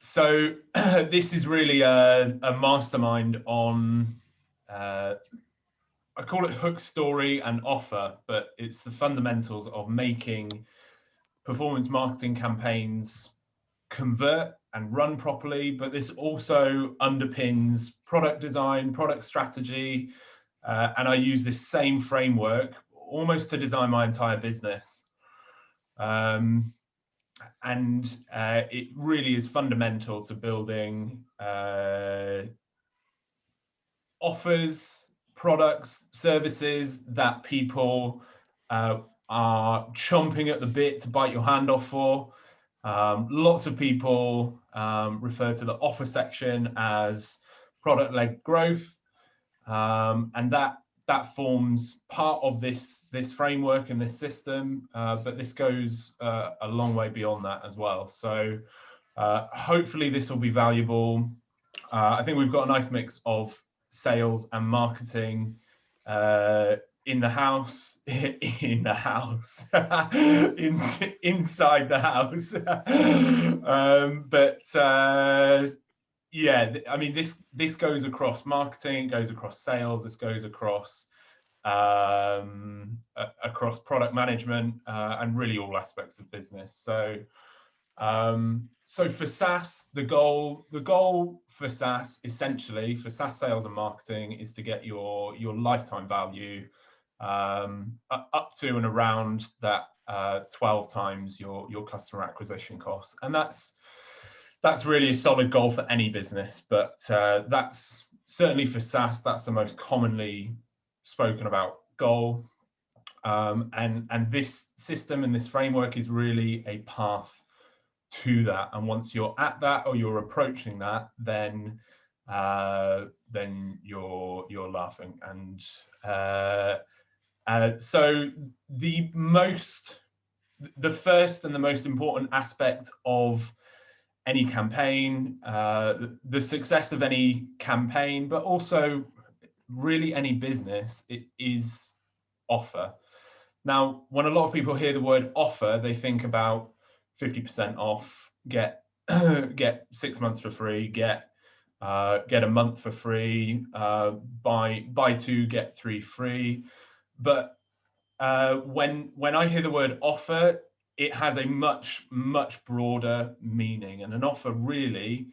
So this is really a mastermind on, I call it hook, story, and offer, but it's the fundamentals of making performance marketing campaigns convert and run properly. But this also underpins product design, product strategy, and I use this same framework almost to design my entire business. And it really is fundamental to building offers, products, services that people are chomping at the bit to bite your hand off for. Lots of people refer to the offer section as product-led growth, and that forms part of this framework and this system, but this goes a long way beyond that as well. So hopefully this will be valuable. I think we've got a nice mix of sales and marketing in the house, inside the house. Yeah, I mean, this goes across marketing, goes across sales, this goes across across product management, and really all aspects of business. So so for SaaS, the goal for SaaS, essentially for SaaS sales and marketing, is to get your lifetime value up to and around that 12 times your customer acquisition costs, and that's really a solid goal for any business, but that's certainly for SaaS, that's the most commonly spoken about goal. And this system and this framework is really a path to that. And once you're at that or you're approaching that, then you're laughing. And so the first and the most important aspect of any campaign, the success of any campaign, but also really any business, it is offer. Now, when a lot of people hear the word offer, they think about 50% off, get 6 months for free, get a month for free, buy 2 get 3 free. But when I hear the word offer, it has a much broader meaning, and an offer really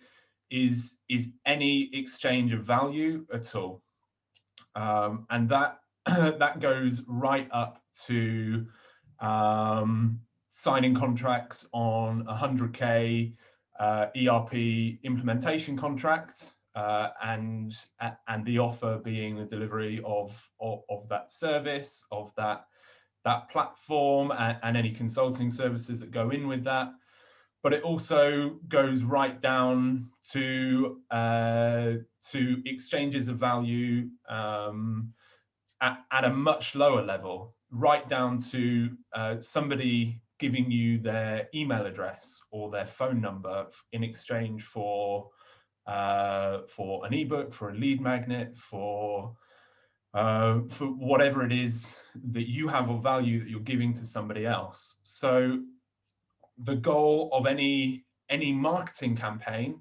is any exchange of value at all, and that that goes right up to signing contracts on a 100K ERP implementation contract, and the offer being the delivery of that service, of that platform, and any consulting services that go in with that. But it also goes right down to exchanges of value at a much lower level, right down to somebody giving you their email address or their phone number in exchange for an ebook, for a lead magnet, for whatever it is that you have of value that you're giving to somebody else. So the goal of any marketing campaign,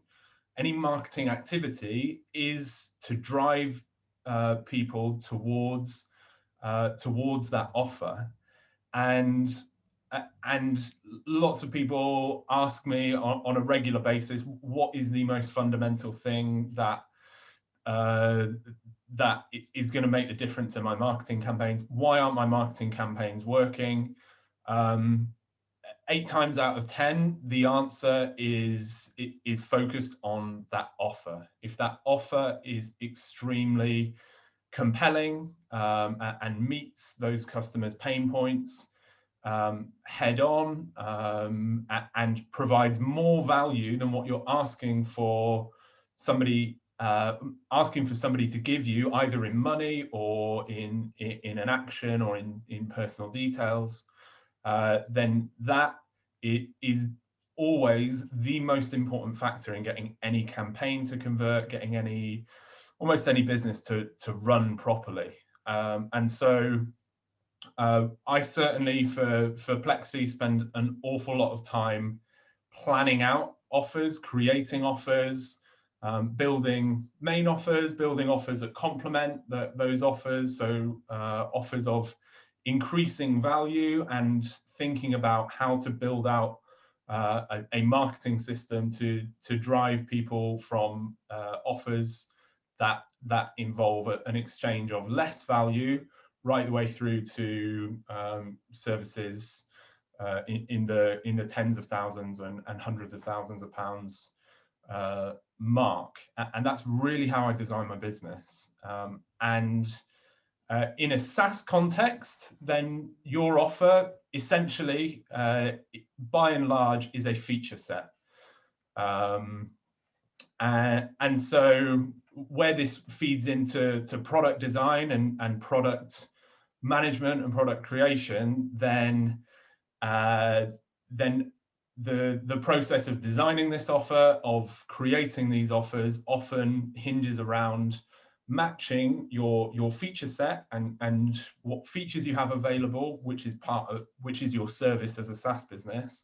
any marketing activity, is to drive people towards that offer. And lots of people ask me on a regular basis, what is the most fundamental thing that is going to make the difference in my marketing campaigns? Why aren't my marketing campaigns working? 8 times out of 10, the answer is focused on that offer. If that offer is extremely compelling and meets those customers' pain points head on, and provides more value than what you're asking for somebody to give you, either in money or in an action or in personal details, then that is always the most important factor in getting any campaign to convert, getting almost any business to run properly. And so I certainly, for Plexi, spend an awful lot of time planning out offers, creating offers, building main offers, building offers that complement those offers. So offers of increasing value, and thinking about how to build out a marketing system to drive people from offers that involve an exchange of less value right the way through to services in the tens of thousands and hundreds of thousands of pounds mark. And that's really how I design my business. In a SaaS context, then your offer essentially, by and large, is a feature set. And so where this feeds into product design and product management and product creation, then the process of designing this offer, of creating these offers, often hinges around matching your feature set and what features you have available, which is your service as a SaaS business,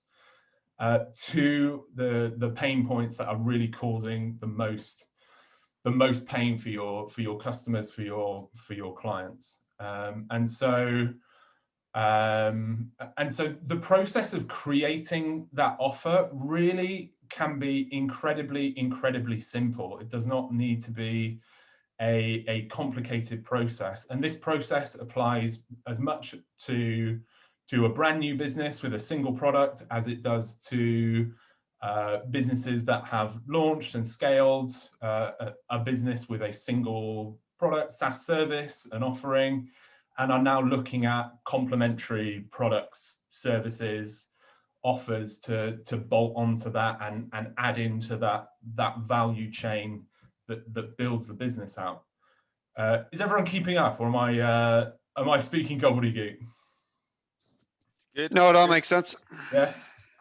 to the pain points that are really causing the most pain for your customers, for your clients. And so the process of creating that offer really can be incredibly simple. It does not need to be a complicated process, and this process applies as much to a brand new business with a single product as it does to businesses that have launched and scaled a business with a single product, SaaS service and offering, and are now looking at complementary products, services, offers to bolt onto that and add into that value chain that builds the business out. Is everyone keeping up, or am I speaking gobbledygook? Good. No, it all makes sense. Yeah,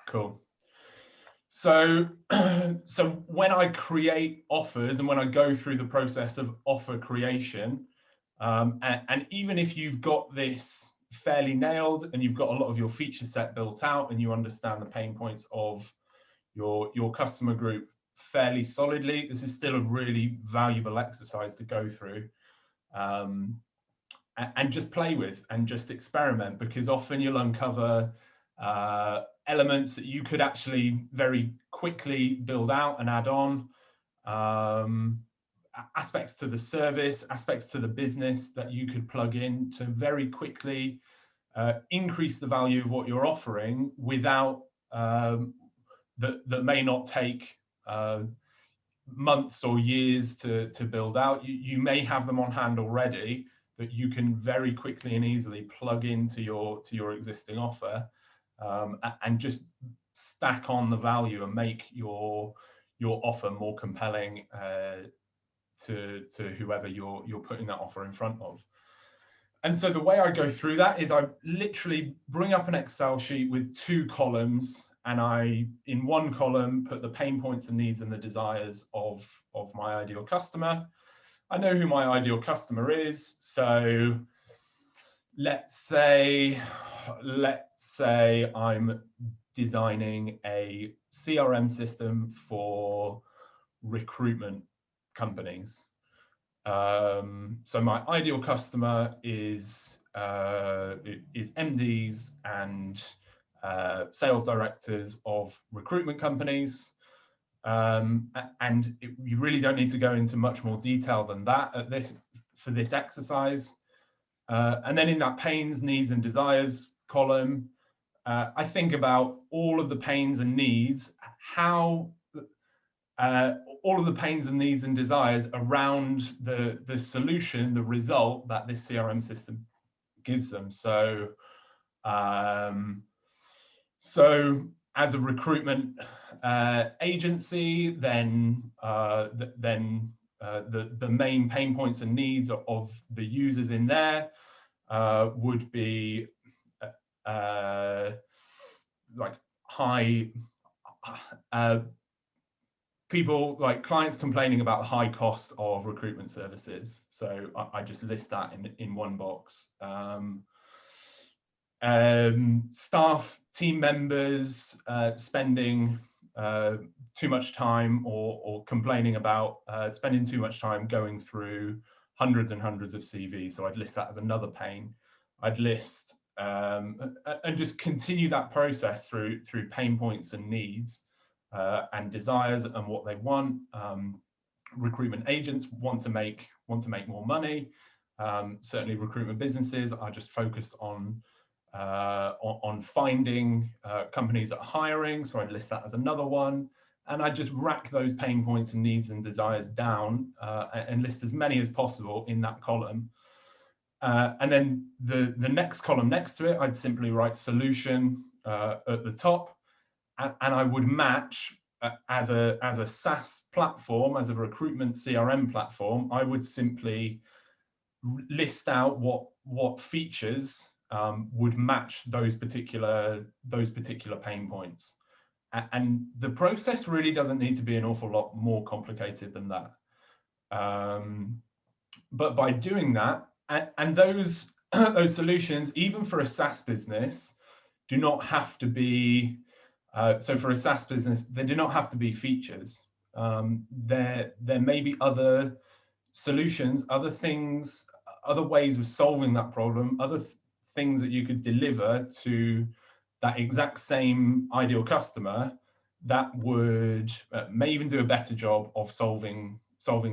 cool. So when I create offers and when I go through the process of offer creation, and even if you've got this fairly nailed and you've got a lot of your feature set built out and you understand the pain points of your customer group fairly solidly, this is still a really valuable exercise to go through and just play with and just experiment, because often you'll uncover elements that you could actually very quickly build out and add on, aspects to the service, aspects to the business that you could plug in to very quickly increase the value of what you're offering without that may not take months or years to build out. You may have them on hand already that you can very quickly and easily plug into your existing offer, and just stack on the value and make your offer more compelling to whoever you're putting that offer in front of. And so the way I go through that is I literally bring up an Excel sheet with 2 columns, and I, in one column, put the pain points and needs and the desires of my ideal customer. I know who my ideal customer is. So let's say I'm designing a CRM system for recruitment companies. So my ideal customer is MDs and sales directors of recruitment companies. And you really don't need to go into much more detail than that for this exercise. And then in that pains, needs and desires column, I think about all of the pains and needs, all of the pains and needs and desires around the solution, the result that this CRM system gives them. So as a recruitment agency, then the main pain points and needs of the users in there would be like high people, like clients complaining about the high cost of recruitment services. So I just list that in one box. Staff, team members spending too much time or complaining about spending too much time going through hundreds and hundreds of CVs. So I'd list that as another pain. I'd list and just continue that process through pain points and needs and desires and what they want. Recruitment agents want to make more money. Certainly, recruitment businesses are just focused on finding companies that are hiring. So I'd list that as another one, and I just rack those pain points and needs and desires down and list as many as possible in that column. And then the next column next to it, I'd simply write solution at the top, and I would match as a SaaS platform, as a recruitment CRM platform. I would simply list out what features would match those particular pain points, and the process really doesn't need to be an awful lot more complicated than that. But by doing that, and those those solutions, even for a SaaS business, do not have to be. So for a SaaS business, they do not have to be features. There may be other solutions, other things, other ways of solving that problem, other things that you could deliver to that exact same ideal customer that would may even do a better job of solving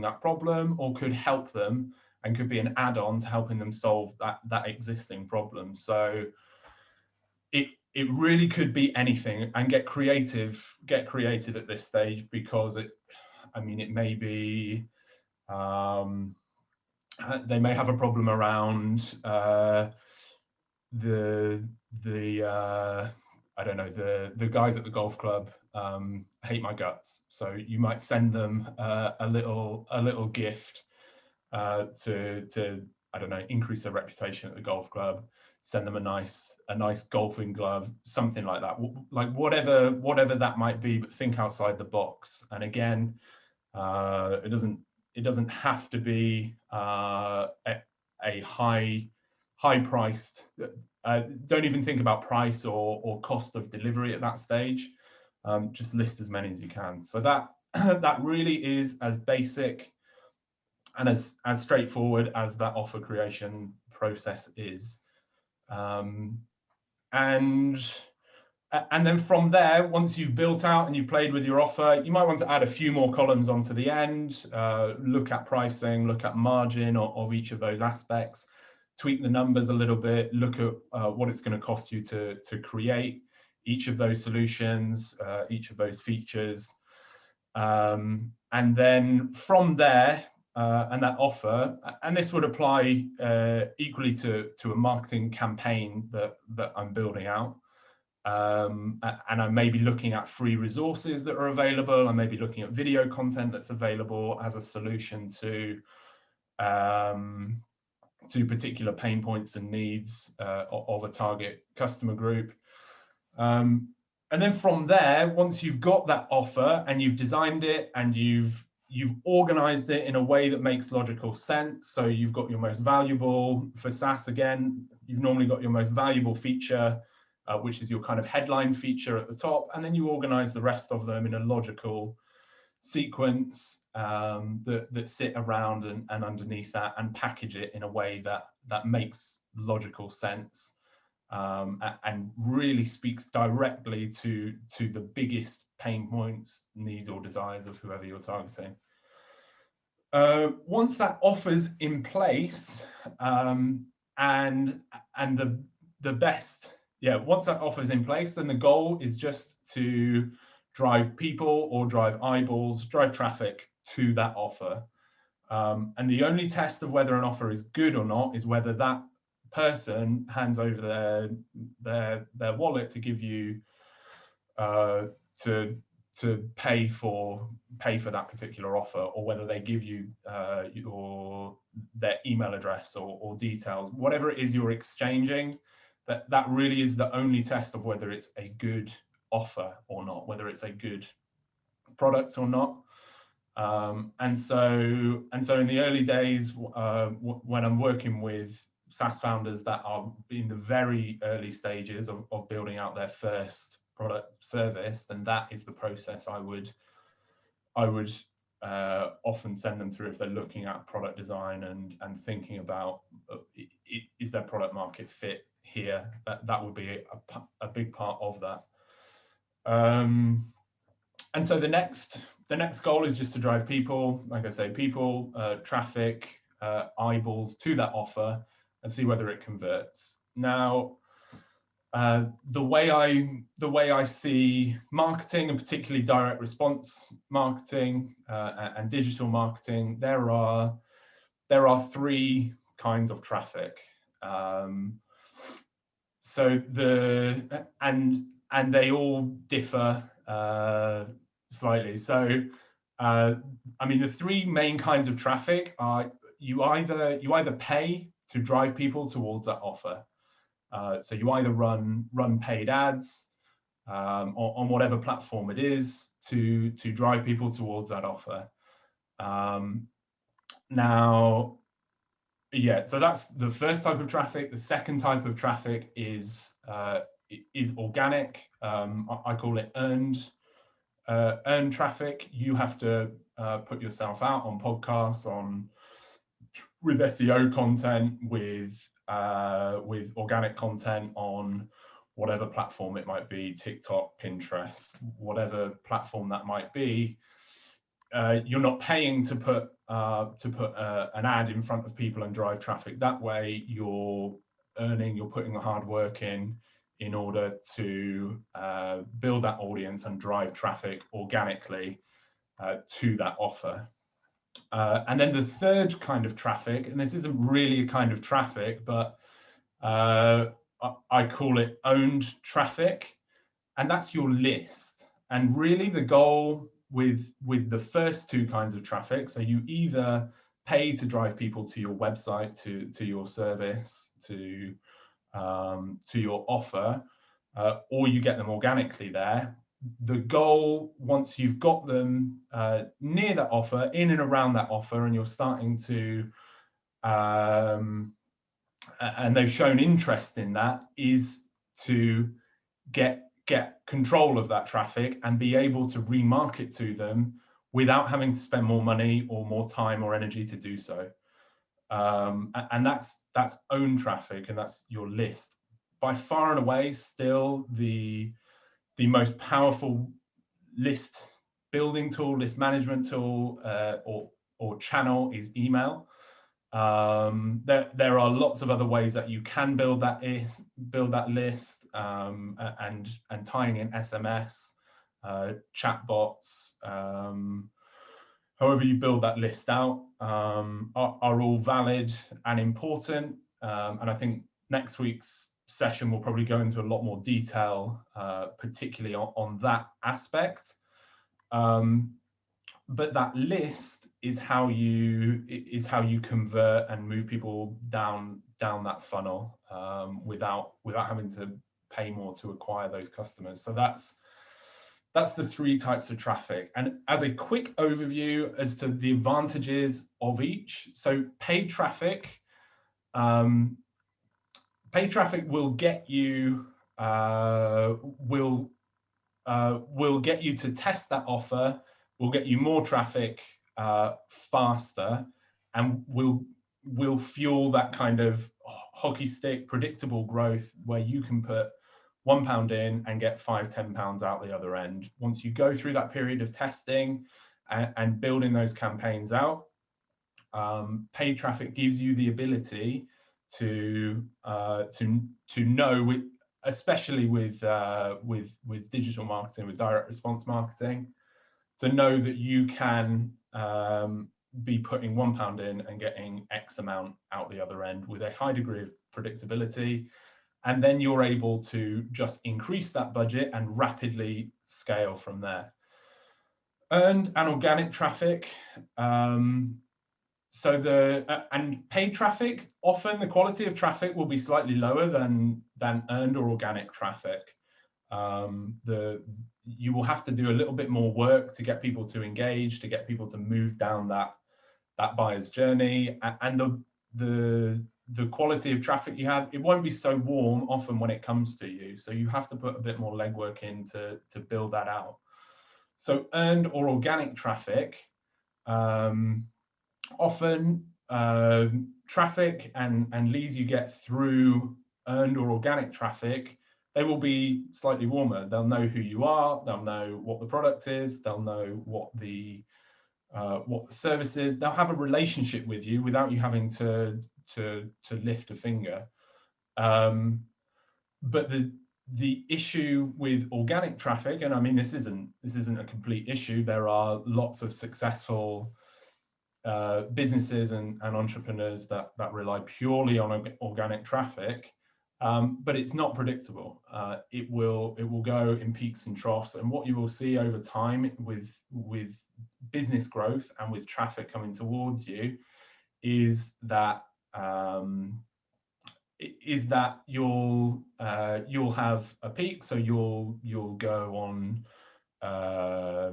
that problem, or could help them and could be an add-on to helping them solve that existing problem. So it really could be anything, and get creative at this stage, because it may be they may have a problem around the I don't know, the guys at the golf club hate my guts. So you might send them a little gift to I don't know, increase their reputation at the golf club. Send them a nice golfing glove, something like that. Like whatever that might be, but think outside the box. And again, it doesn't have to be a high priced. Don't even think about price or cost of delivery at that stage. Just list as many as you can. So that really is as basic and as straightforward as that offer creation process is. And then from there, once you've built out and you've played with your offer, you might want to add a few more columns onto the end, look at pricing, look at margin of each of those aspects, tweak the numbers a little bit, look at what it's going to cost you to create each of those solutions, each of those features. And then from there, and that offer, and this would apply equally to a marketing campaign that I'm building out. And I may be looking at free resources that are available. I may be looking at video content that's available as a solution to particular pain points and needs of a target customer group. And then from there, once you've got that offer and you've designed it and you've organized it in a way that makes logical sense. So you've got your most valuable, for SaaS again, you've normally got your most valuable feature, which is your kind of headline feature at the top, and then you organize the rest of them in a logical sequence that sit around and underneath that, and package it in a way that makes logical sense and really speaks directly to the biggest pain points, needs, or desires of whoever you're targeting. Once that offer's in place, and the best, once that offer's in place, then the goal is just to drive people or drive eyeballs, drive traffic to that offer. And the only test of whether an offer is good or not is whether that person hands over their wallet to give you to pay for that particular offer, or whether they give you their email address or details, whatever it is you're exchanging. That really is the only test of whether it's a good offer or not, whether it's a good product or not. And so in the early days, when I'm working with SaaS founders that are in the very early stages of building out their first product service, then that is the process I would I would often send them through if they're looking at product design and thinking about is there product market fit here. That would be a big part of that. And so the next goal is just to drive people, like I say, people, traffic, eyeballs to that offer and see whether it converts. Now, the way I see marketing, and particularly direct response marketing and digital marketing, there are three kinds of traffic. So and they all differ slightly. So I mean, the three main kinds of traffic are you either pay to drive people towards that offer. So you either run paid ads on whatever platform it is to drive people towards that offer. Now, yeah, so that's the first type of traffic. The second type of traffic is organic. I call it earned traffic. You have to put yourself out on podcasts, with SEO content, with organic content on whatever platform it might be, TikTok, Pinterest, whatever platform that might be. You're not paying to put an ad in front of people and drive traffic that way. You're putting the hard work in order to build that audience and drive traffic organically to that offer. And then the third kind of traffic, and this isn't really a kind of traffic, but I call it owned traffic, and that's your list. And really the goal with the first two kinds of traffic, so you either pay to drive people to your website, to your service, to your offer, or you get them organically there. The goal, once you've got them near that offer, in and around that offer, and you're starting to, and they've shown interest in that, is to get control of that traffic and be able to remarket to them without having to spend more money or more time or energy to do so. And that's own traffic, and that's your list. By far and away, still the most powerful list building tool, list management tool, or channel is email. There are lots of other ways that you can build that list, and tying in SMS, chatbots, however you build that list out, are all valid and important. And I think next week's session will probably go into a lot more detail, particularly on that aspect. But that list is how you convert and move people down that funnel, without having to pay more to acquire those customers. So that's the three types of traffic. And as a quick overview as to the advantages of each, so paid traffic will get you will get you to test that offer, will get you more traffic faster, and will fuel that kind of hockey stick predictable growth where you can put £1 in and get £5-10 out the other end. Once you go through that period of testing and building those campaigns out, paid traffic gives you the ability to know, especially with digital marketing, with direct response marketing, to know that you can be putting £1 in and getting X amount out the other end with a high degree of predictability. And then you're able to just increase that budget and rapidly scale from there. Earned and organic traffic. And paid traffic, often the quality of traffic will be slightly lower than earned or organic traffic. You will have to do a little bit more work to get people to engage, to get people to move down that buyer's journey, and the quality of traffic you have, it won't be so warm often when it comes to you. So you have to put a bit more legwork in to build that out. So earned or organic traffic, often traffic and leads you get through earned or organic traffic, they will be slightly warmer. They'll know who you are, they'll know what the product is, they'll know what the service is. They'll have a relationship with you without you having to lift a finger. But the issue with organic traffic, and I mean this isn't a complete issue. There are lots of successful businesses and entrepreneurs that rely purely on organic traffic, but it's not predictable. It will go in peaks and troughs, and what you will see over time with business growth and with traffic coming towards you is that you'll have a peak. So you'll go on I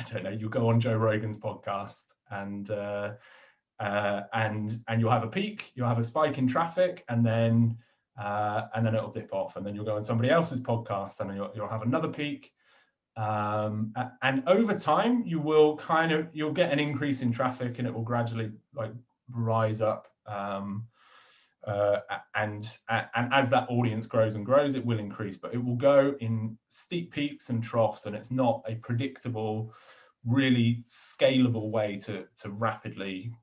don't know, you'll go on Joe Rogan's podcast and you'll have a peak, you'll have a spike in traffic, and then it'll dip off, and then you'll go on somebody else's podcast and then you'll have another peak. And over time you'll get an increase in traffic, and it will gradually like rise up. And as that audience grows and grows, it will increase, but it will go in steep peaks and troughs, and it's not a predictable, really scalable way to rapidly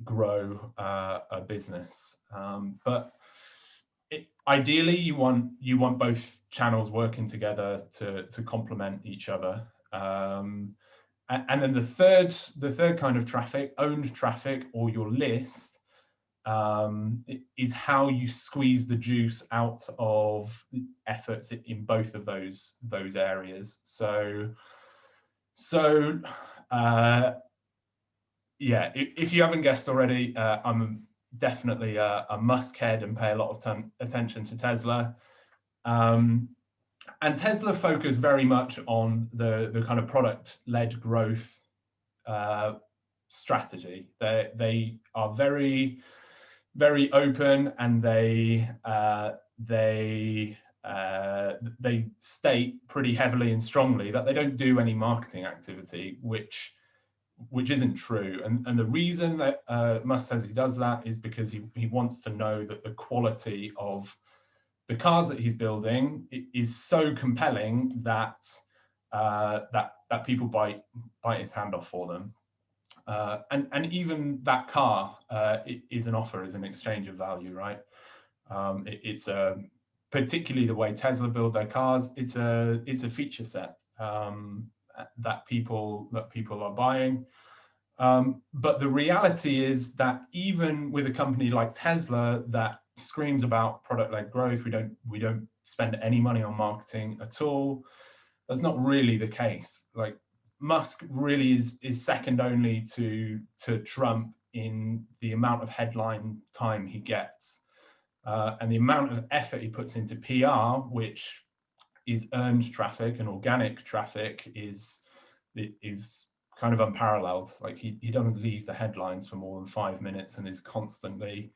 grow a business. But ideally, you want both channels working together to complement each other. And then the third kind of traffic, owned traffic, or your list, is how you squeeze the juice out of efforts in both of those areas. So yeah, if you haven't guessed already, I'm definitely a muskhead and pay a lot of attention to Tesla. And Tesla focus very much on the kind of product-led growth strategy. They are very, very open, and they state pretty heavily and strongly that they don't do any marketing activity, which isn't true. And the reason that Musk says he does that is because he wants to know that the quality of the cars that he's building is so compelling that that people bite his hand off for them. And even that car is an offer, is an exchange of value, right? It's particularly the way Tesla build their cars. It's a feature set that people are buying. But the reality is that even with a company like Tesla that screams about product-led growth, we don't spend any money on marketing at all. That's not really the case. Like, Musk really is second only to Trump in the amount of headline time he gets, and the amount of effort he puts into PR, which is earned traffic and organic traffic, is kind of unparalleled. Like, he doesn't leave the headlines for more than 5 minutes and is constantly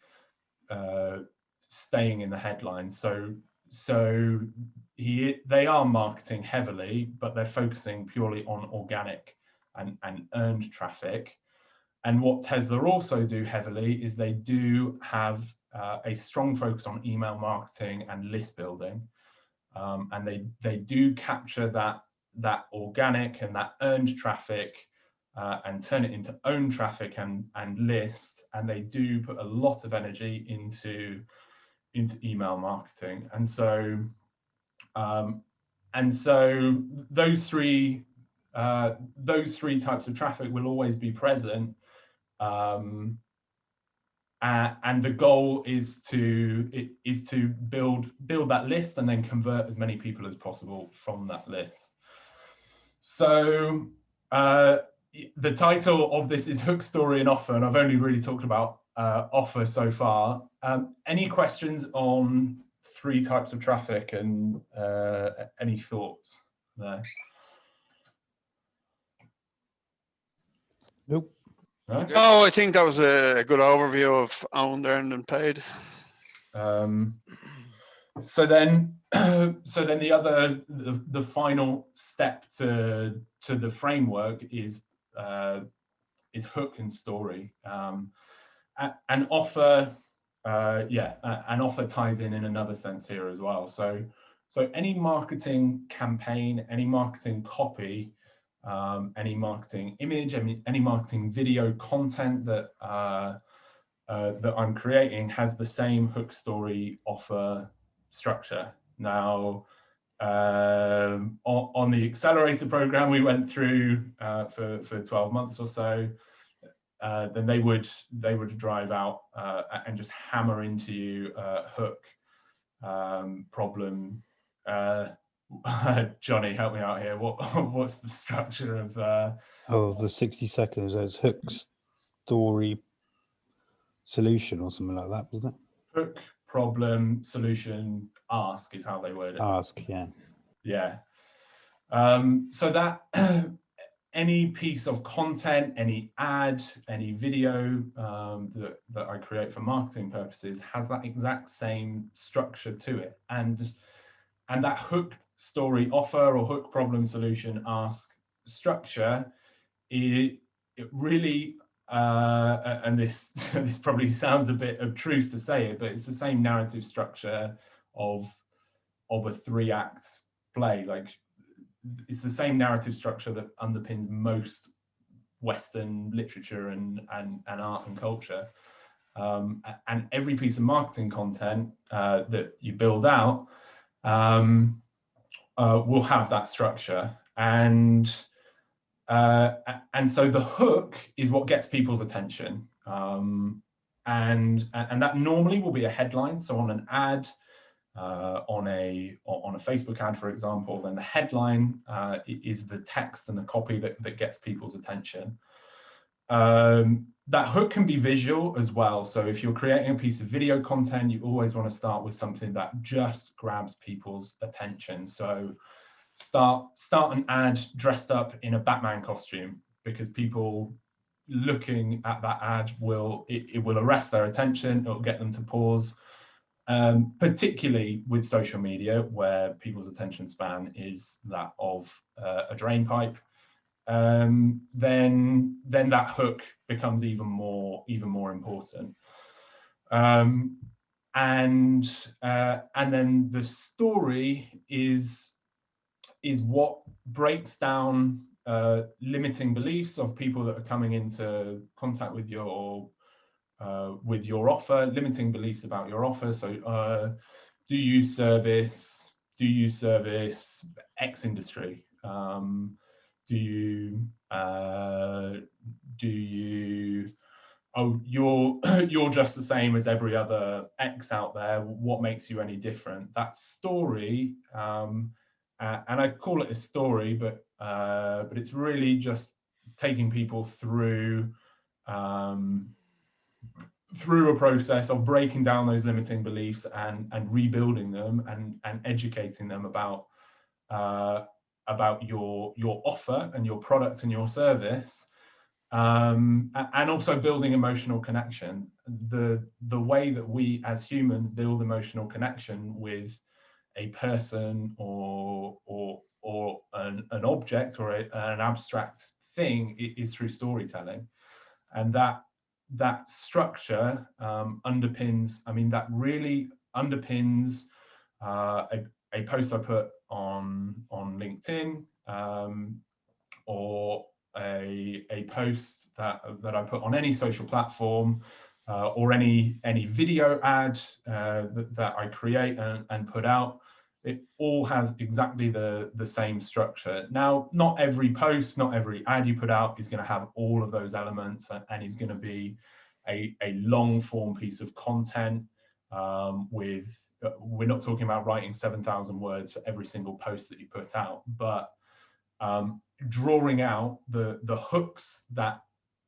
staying in the headlines. So they are marketing heavily, but they're focusing purely on organic and earned traffic. And what Tesla also do heavily is they do have a strong focus on email marketing and list building, and they do capture that organic and that earned traffic and turn it into owned traffic and list, and they do put a lot of energy into email marketing. And so those three types of traffic will always be present, and the goal is to build that list and then convert as many people as possible from that list. So the title of this is Hook, Story and Offer, and I've only really talked about offer so far. Any questions on three types of traffic, and any thoughts there? Nope. No? No, I think that was a good overview of owned, earned, and paid. So then, the final step to the framework is hook and story. An offer, an offer ties in another sense here as well. So any marketing campaign, any marketing copy, any marketing image, any marketing video content that that I'm creating has the same hook, story, offer structure. Now, on the accelerator program we went through for 12 months or so, then they would drive out and just hammer into you hook, problem. Johnny, help me out here. What's the structure of the 60 seconds? It's hook, story, solution, or something like that, wasn't it? Hook, problem, solution, ask is how they word it. Ask, yeah. So that any piece of content, any ad, any video that I create for marketing purposes has that exact same structure to it, and that hook, story, offer, or hook, problem, solution, ask structure, it really and this probably sounds a bit obtruse to say it, but it's the same narrative structure of a 3-act play. Like, it's the same narrative structure that underpins most Western literature and art and culture. And every piece of marketing content that you build out will have that structure. And so the hook is what gets people's attention. And that normally will be a headline. So on an ad, on a Facebook ad, for example, then the headline is the text and the copy that gets people's attention. That hook can be visual as well. So if you're creating a piece of video content, you always want to start with something that just grabs people's attention. So start an ad dressed up in a Batman costume, because people looking at that ad will arrest their attention. It'll get them to pause. Particularly with social media, where people's attention span is that of a drain pipe, then that hook becomes even more important. And then the story is what breaks down limiting beliefs of people that are coming into contact with your offer, limiting beliefs about your offer. So do you service X industry? You're just the same as every other X out there. What makes you any different? That story, and I call it a story, but it's really just taking people through a process of breaking down those limiting beliefs and rebuilding them and educating them about your offer and your product and your service, and also building emotional connection. The way that we as humans build emotional connection with a person or an object or an abstract thing is through storytelling. And that structure underpins, that really underpins a post I put on LinkedIn, or a post that I put on any social platform, or any video ad that I create and put out. It all has exactly the same structure. Now, not every post, not every ad you put out is going to have all of those elements and is going to be a long form piece of content we're not talking about writing 7,000 words for every single post that you put out, but drawing out the hooks that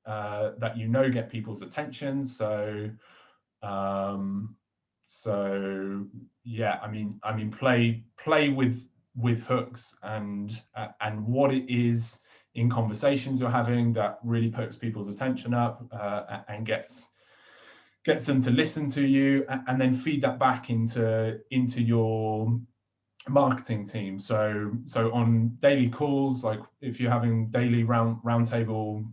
get people's attention. So yeah, play with hooks and what it is in conversations you're having that really puts people's attention up and gets gets them to listen to you, and then feed that back into your marketing team. So on daily calls, like if you're having daily roundtable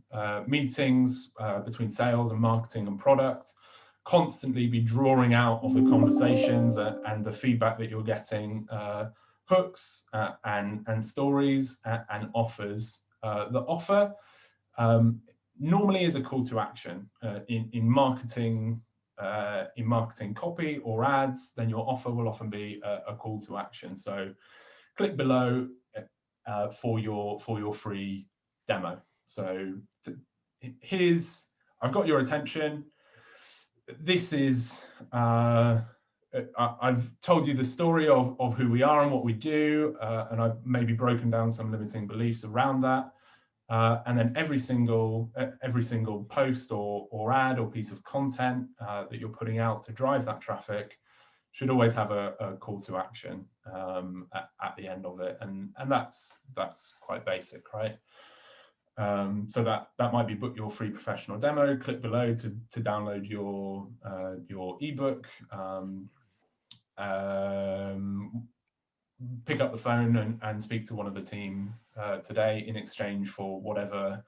meetings between sales and marketing and product, constantly be drawing out of the conversations and the feedback that you're getting, hooks and stories and offers. The offer normally is a call to action in marketing. In marketing copy or ads, then your offer will often be a call to action. So click below for your free demo. So I've got your attention. This is I've told you the story of who we are and what we do, and I've maybe broken down some limiting beliefs around that. And then every single post or ad or piece of content that you're putting out to drive that traffic should always have a call to action at the end of it, and that's quite basic, right? So that might be book your free professional demo. Click below to download your ebook. Pick up the phone and speak to one of the team today in exchange for whatever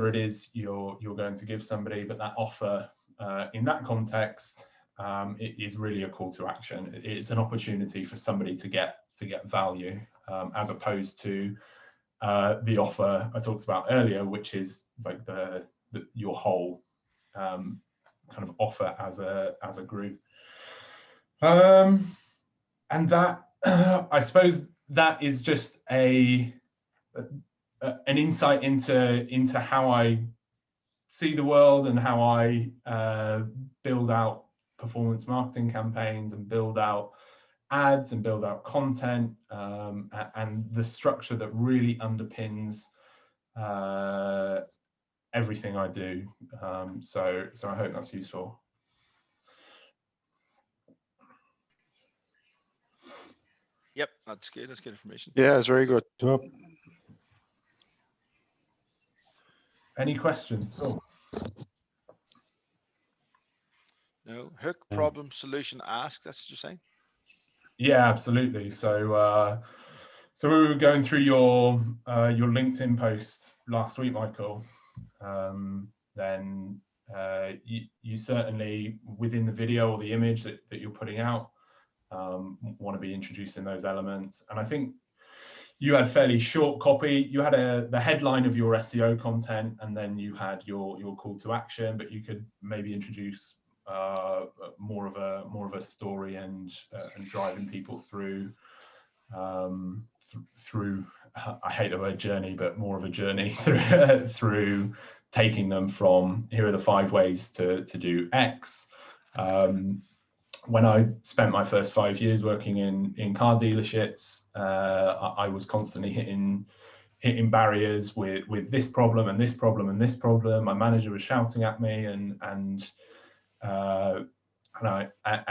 it is you're going to give somebody. But that offer in that context, it is really a call to action. It's an opportunity for somebody to get value, as opposed to the offer I talked about earlier, which is like your whole kind of offer as a group. And that I suppose that is just an insight into how I see the world and how I build out performance marketing campaigns and build out ads and build out content, and the structure that really underpins everything I do. So I hope that's useful. Yep, that's good. That's good information. Yeah, it's very good. Any questions? No, hook, problem, solution, ask. That's what you're saying? Yeah, absolutely. So we were going through your LinkedIn post last week, Michael. Then you certainly, within the video or the image that you're putting out, want to be introducing those elements. And I think you had fairly short copy. You had the headline of your SEO content, and then you had your call to action. But you could maybe introduce more of a story and driving people through I hate the word journey, but more of a journey through taking them from here are the 5 ways to do X. When I spent my first 5 years working in car dealerships, I was constantly hitting barriers with this problem and this problem and this problem. My manager was shouting at me and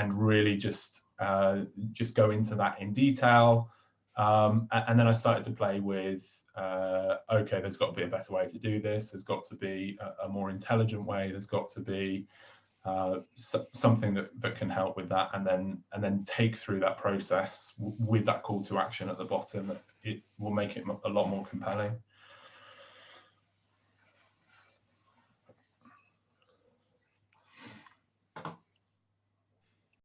really just go into that in detail. And then I started to play with, okay, there's got to be a better way to do this. There's got to be a more intelligent way. There's got to be something that can help with that, and then take through that process with that call to action at the bottom. It will make it a lot more compelling.